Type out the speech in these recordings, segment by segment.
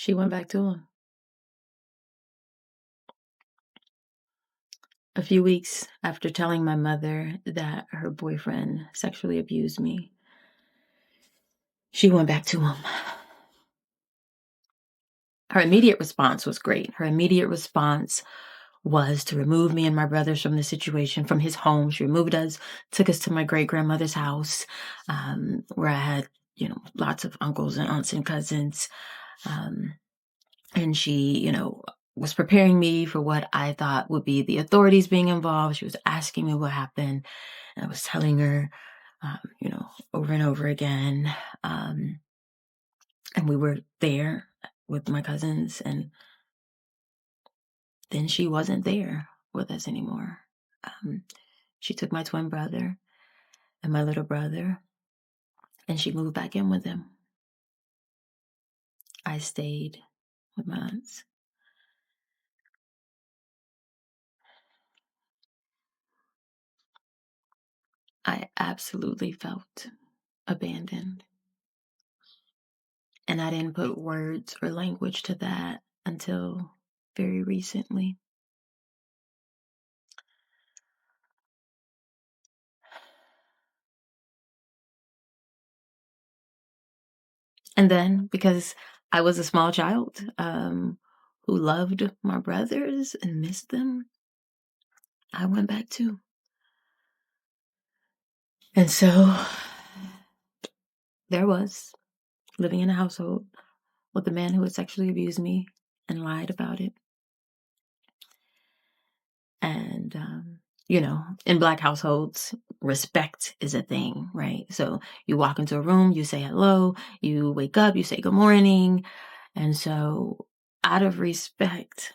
She went back to him. A few weeks after telling my mother that her boyfriend sexually abused me, she went back to him. Her immediate response was great. Her immediate response was to remove me and my brothers from the situation, from his home. She removed us, took us to my great-grandmother's house, where I had, lots of uncles and aunts and cousins. And she, was preparing me for what I thought would be the authorities being involved. She was asking me what happened. And I was telling her, over and over again. And we were there with my cousins, and then she wasn't there with us anymore. She took my twin brother and my little brother, and she moved back in with him. I stayed with my aunts. I absolutely felt abandoned. And I didn't put words or language to that until very recently. And then, because I was a small child who loved my brothers and missed them, I went back too. And so there was, living in a household with a man who had sexually abused me and lied about it. And, in Black households, respect is a thing, right? So you walk into a room, you say hello, you wake up, you say good morning. And so out of respect,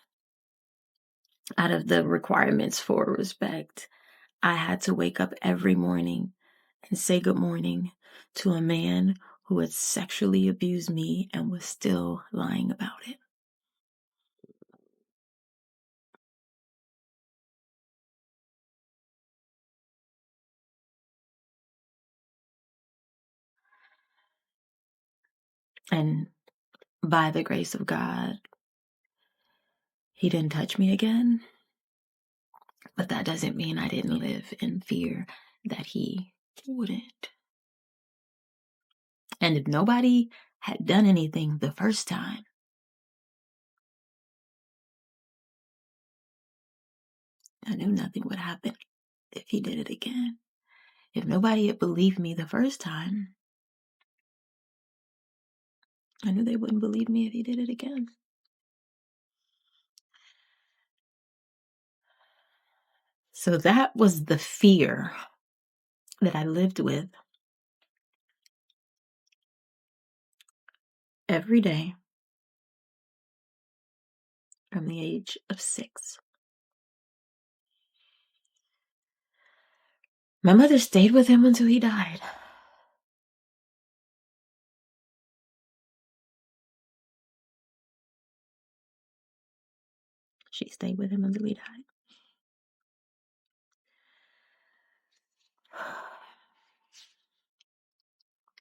out of the requirements for respect, I had to wake up every morning and say good morning to a man who had sexually abused me and was still lying about it. And by the grace of God, he didn't touch me again. But that doesn't mean I didn't live in fear that he wouldn't. And if nobody had done anything the first time, I knew nothing would happen if he did it again. If nobody had believed me the first time, I knew they wouldn't believe me if he did it again. So that was the fear that I lived with every day from the age of 6. My mother stayed with him until he died. She stayed with him until he died.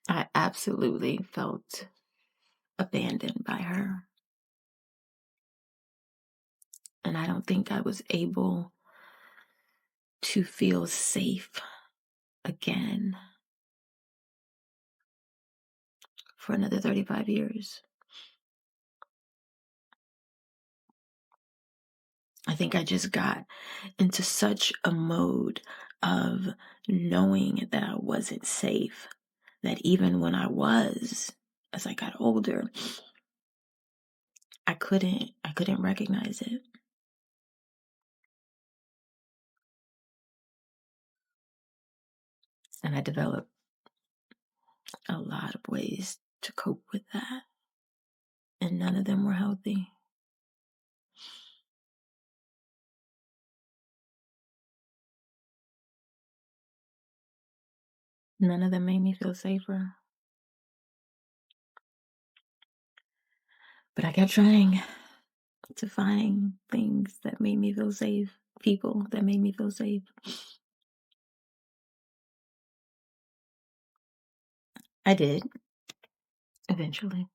I absolutely felt abandoned by her. And I don't think I was able to feel safe again for another 35 years. I think I just got into such a mode of knowing that I wasn't safe, that even when I was, as I got older, I couldn't recognize it. And I developed a lot of ways to cope with that. And none of them were healthy. None of them made me feel safer. But I kept trying to find things that made me feel safe, people that made me feel safe. I did, eventually.